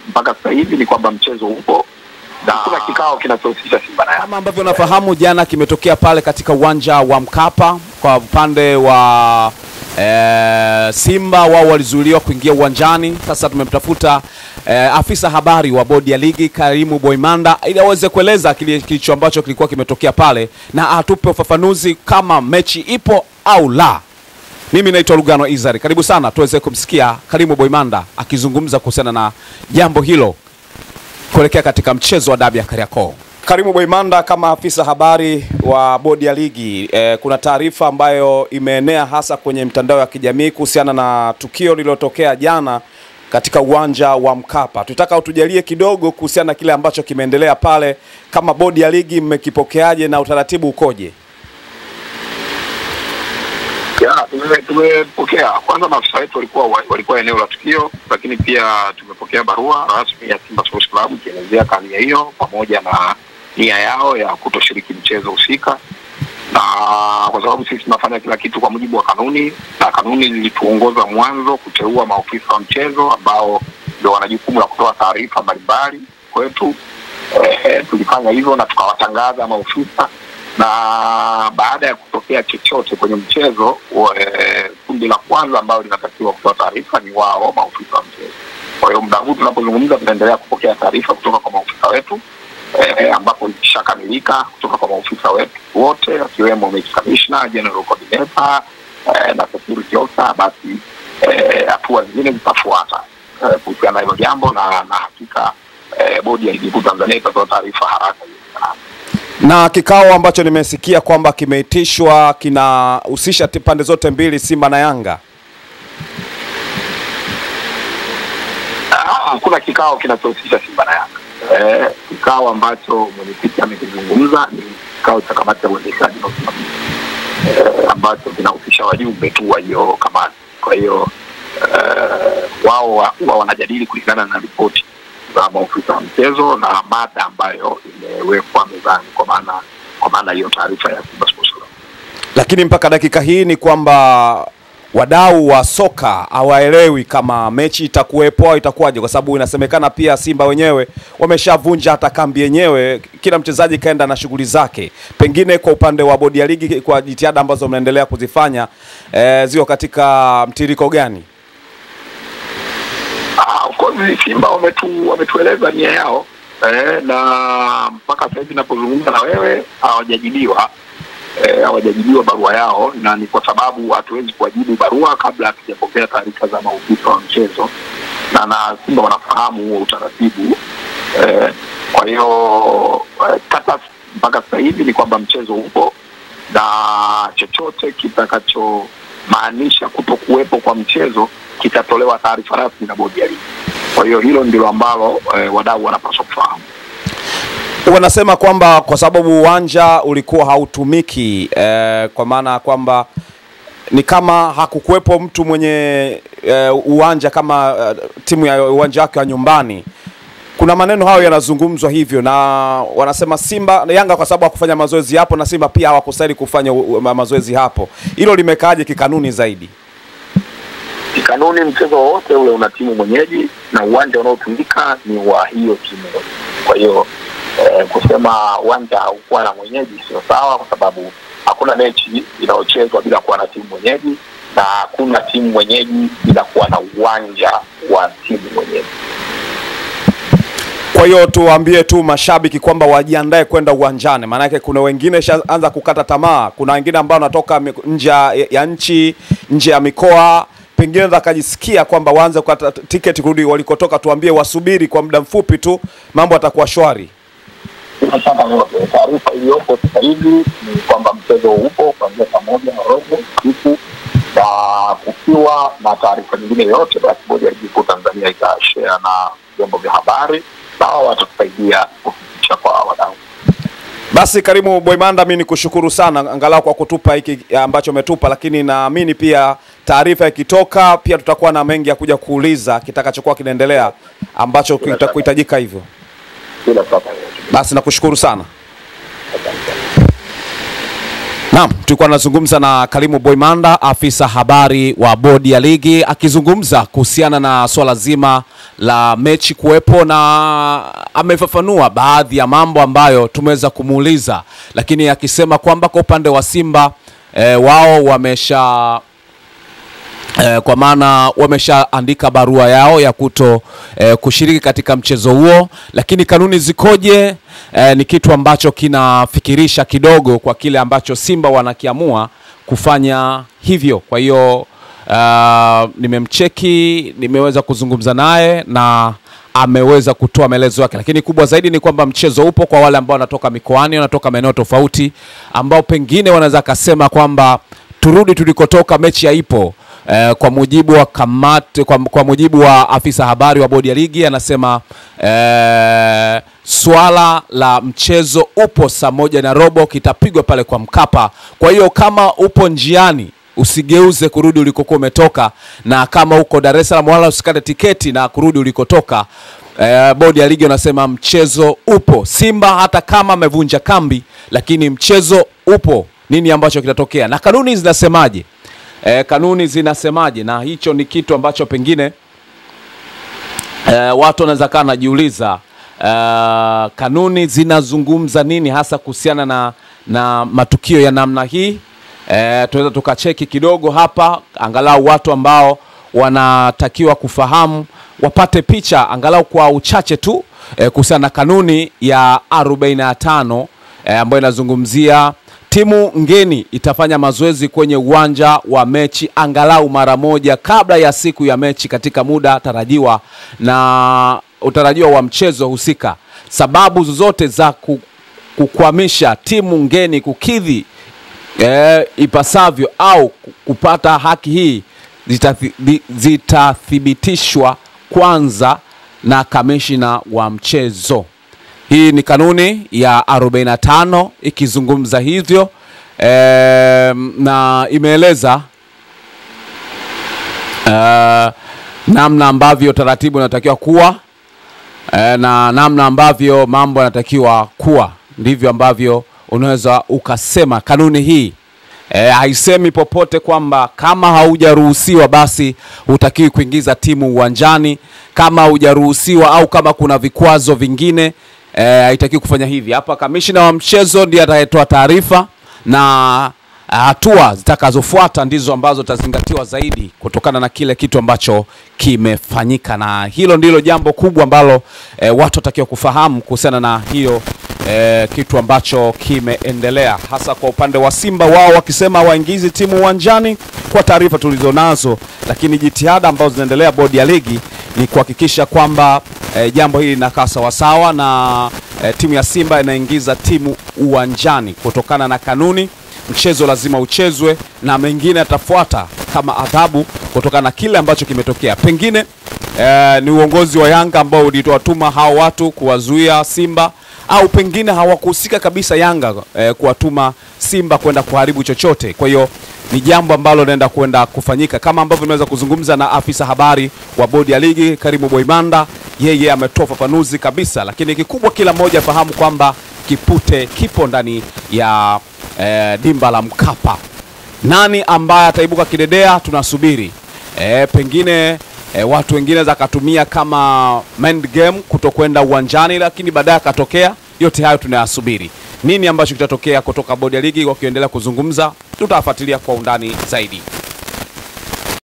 mpaka sasa hivi ni kwamba mchezo upo na kuna kikao kinachohusisha Simba na Yanga. Kama ambavyo unafahamu, jana kimetokea pale katika uwanja wa Mkapa. Kwa upande wa Simba, wao walizuiliwa kuingia uwanjani. Sasa tumemtafuta afisa habari wa bodi ya ligi Karimu Boimanda ili aweze kueleza kilicho ambacho kilikuwa kimetokea pale na atupe ufafanuzi kama mechi ipo au la. Mimi naitwa Lugano Izari. Karibu sana tuweze kumsikia Karimu Boimanda akizungumza kuhusiana na jambo hilo kuelekea katika mchezo wa dabi ya Kariakoo. Karimu Boimanda, kama afisa habari wa bodi ya ligi, kuna taarifa ambayo imeenea hasa kwenye mtandao ya kijamii kuhusiana na tukio lililotokea jana katika uwanja wa Mkapa. Tutaka utujalie kidogo kuhusiana na kile ambacho kimeendelea pale, kama bodi ya ligi mmekipokeaje na utaratibu ukoje? Ya, tumepokea. Kwanza maafisa wetu walikuwa eneo la tukio, lakini pia tumepokea barua rasmi ya Simba Sports Club ikielezea kalia hiyo pamoja na nia yao ya kutoshiriki mchezo husika. Na kwa sababu sisi tunafanya kila kitu kwa mujibu wa kanuni, na kanuni zilituongoza mwanzo kuteua maofisa wa mchezo ambao ndio wana jukumu la kutoa taarifa mbalimbali kwetu. Tulifanya hivyo na tukawatangaza maofisa, na baada ya kutokea chochote kwenye mchezo, kundi la kwanza ambao linatakiwa kutoa taarifa ni wao, maofisa wa mchezo. Kwa hiyo muda huu tunapozungumza tunaendelea kupokea taarifa kutoka kwa maofisa wetu, ambapo ishakamilika kutoka kwa maofisa wetu wote akiwemo Match Commissioner, General Coordinator na Security Officer. Basi hatua zingine zitafuata kuhusiana na hilo jambo, na hakika bodi ya ligi Tanzania itatoa taarifa haraka iwezekanavyo. Na kikao ambacho nimesikia kwamba kimeitishwa kinahusisha pande zote mbili, Simba na Yanga. Kuna kikao kinachohusisha Simba na Yanga. Kikao ambacho mwenyekiti amekizungumza ni kikao cha kamati ya uendeshaji na usimamizi, ambacho kinahusisha wajumbe tu wa hiyo kamati. Kwa hiyo wao wanajadili kulingana na ripoti za maofisa wa mchezo na mada ambayo imewekwa mezani, kwa maana hiyo taarifa ya Simba Sports Club. Lakini mpaka dakika hii ni kwamba wadau wa soka hawaelewi kama mechi itakuwepo au itakuwaje, kwa sababu inasemekana pia Simba wenyewe wameshavunja hata kambi yenyewe, kila mchezaji kaenda na shughuli zake. Pengine kwa upande wa bodi ya ligi, kwa jitihada ambazo mnaendelea kuzifanya, zio katika mtiriko gani? Of course Simba wametueleza nia yao, na mpaka sasa hivi ninapozungumza na wewe hawajajiliwa barua yao, na ni kwa sababu hatuwezi kuwajibu barua kabla hatujapokea taarifa za maofisa wa mchezo, na Simba wanafahamu huo utaratibu. Kwa hiyo mpaka sasa hivi ni kwamba mchezo upo, na chochote kitakachomaanisha kutokuwepo kwa mchezo kitatolewa taarifa rasmi na bodi ya ligi. Kwa hiyo hilo ndilo ambalo wadau wanapaswa kufahamu. Wanasema kwamba kwa sababu uwanja ulikuwa hautumiki, kwa maana kwamba ni kama hakukuwepo mtu mwenye uwanja kama timu ya uwanja wake wa nyumbani. Kuna maneno hayo yanazungumzwa hivyo, na wanasema Simba na Yanga kwa sababu hakufanya mazoezi hapo, na Simba pia hawakustahili kufanya mazoezi hapo. Hilo limekaaje kikanuni zaidi? Kikanuni, mchezo wote ule una timu mwenyeji na uwanja unaotumika ni wa hiyo timu. Kwa hiyo kusema uwanja haukuwa na mwenyeji sio sawa, kwa sababu hakuna mechi inayochezwa bila kuwa na timu mwenyeji, na hakuna timu mwenyeji bila kuwa na uwanja wa timu mwenyeji. Kwa hiyo tuwaambie tu mashabiki kwamba wajiandae kwenda uwanjani, maana yake kuna wengine anza kukata tamaa, kuna wengine ambao wanatoka nje ya nchi, nje ya mikoa, pengine wakajisikia kwamba waanze kukata tiketi kurudi walikotoka. Tuambie wasubiri kwa muda mfupi tu, mambo yatakuwa shwari. Taarifa iliyopo sasa hivi ni kwamba mchezo upo kuanzia saa 1:15 usiku, na kukiwa na taarifa nyingine yote basi bodi ya ligi Tanzania itashare na vyombo vya habari, na watatusaidia kufikisha kwa wadau. Basi Karimu Boimanda, mimi nikushukuru sana angalau kwa kutupa hiki ambacho umetupa, lakini naamini pia taarifa ikitoka pia tutakuwa na mengi ya kuja kuuliza kitakachokuwa kinaendelea ambacho kitakuhitajika hivyo. Basi nakushukuru sana. Naam, tulikuwa tunazungumza na Karimu Boimanda, afisa habari wa bodi ya ligi, akizungumza kuhusiana na swala zima la mechi kuwepo, na amefafanua baadhi ya mambo ambayo tumeweza kumuuliza, lakini akisema kwamba kwa upande wa Simba wao wamesha kwa maana wameshaandika barua yao ya kuto kushiriki katika mchezo huo, lakini kanuni zikoje ni kitu ambacho kinafikirisha kidogo kwa kile ambacho Simba wanakiamua kufanya hivyo. Kwa hiyo nimemcheki, nimeweza kuzungumza naye na ameweza kutoa maelezo yake, lakini kubwa zaidi ni kwamba mchezo upo kwa wale ambao wanatoka mikoani, wanatoka maeneo tofauti, ambao pengine wanaweza kusema kwamba turudi tulikotoka, mechi haipo. Kwa mujibu wa kamati, kwa mujibu wa afisa habari wa bodi ya ligi, anasema swala la mchezo upo saa 1:15 kitapigwa pale kwa Mkapa. Kwa hiyo kama upo njiani usigeuze kurudi ulikokuwa umetoka, na kama uko Dar es Salaam wala usikate tiketi na kurudi ulikotoka. Bodi ya ligi wanasema mchezo upo. Simba hata kama amevunja kambi, lakini mchezo upo. Nini ambacho kitatokea na kanuni zinasemaje? Kanuni zinasemaje? Na hicho ni kitu ambacho pengine watu wanaweza kana najiuliza, kanuni zinazungumza nini hasa kuhusiana na matukio ya namna hii. Tunaweza tukacheki kidogo hapa, angalau watu ambao wanatakiwa kufahamu wapate picha angalau kwa uchache tu kuhusiana na kanuni ya 45 ambayo inazungumzia timu ngeni itafanya mazoezi kwenye uwanja wa mechi angalau mara moja kabla ya siku ya mechi katika muda tarajiwa na utarajiwa wa mchezo husika. Sababu zozote za kukwamisha timu ngeni kukidhi ipasavyo au kupata haki hii zitathibitishwa kwanza na kamishina wa mchezo. Hii ni kanuni ya 45 ikizungumza hivyo, na imeeleza namna ambavyo taratibu inatakiwa kuwa na namna ambavyo mambo yanatakiwa kuwa. Ndivyo ambavyo unaweza ukasema kanuni hii haisemi popote kwamba kama haujaruhusiwa basi hutakiwi kuingiza timu uwanjani, kama haujaruhusiwa au kama kuna vikwazo vingine haitakiwi kufanya hivi. Hapa kamishina wa mchezo ndiye atakayetoa taarifa, na hatua zitakazofuata ndizo ambazo tazingatiwa zaidi kutokana na kile kitu ambacho kimefanyika, na hilo ndilo jambo kubwa ambalo watu watakiwa kufahamu kuhusiana na hiyo kitu ambacho kimeendelea, hasa kwa upande wa Simba. Wao wakisema waingizi timu uwanjani kwa taarifa tulizonazo, lakini jitihada ambazo zinaendelea bodi ya ligi ni kuhakikisha kwamba jambo hili linakaa sawa sawa na timu ya Simba inaingiza timu uwanjani kutokana na kanuni. Mchezo lazima uchezwe na mengine atafuata kama adhabu kutokana na kile ambacho kimetokea. Pengine ni uongozi wa Yanga ambao ulitowatuma hao watu kuwazuia Simba, au pengine hawakuhusika kabisa Yanga kuwatuma Simba kwenda kuharibu chochote. Kwa hiyo ni jambo ambalo linaenda kwenda kufanyika kama ambavyo tunaweza kuzungumza na afisa habari wa bodi ya ligi Karimu Boimanda. Yeye ametoa ufafanuzi kabisa, lakini kikubwa kila mmoja fahamu kwamba kipute kipo ndani ya dimba la Mkapa. Nani ambaye ataibuka kidedea tunasubiri. Pengine watu wengine zakatumia kama mind game kutokwenda uwanjani, lakini baadaye akatokea. Yote hayo tunayasubiri. Nini ambacho kitatokea kutoka bodi ya ligi wakiendelea kuzungumza, tutafuatilia kwa undani zaidi.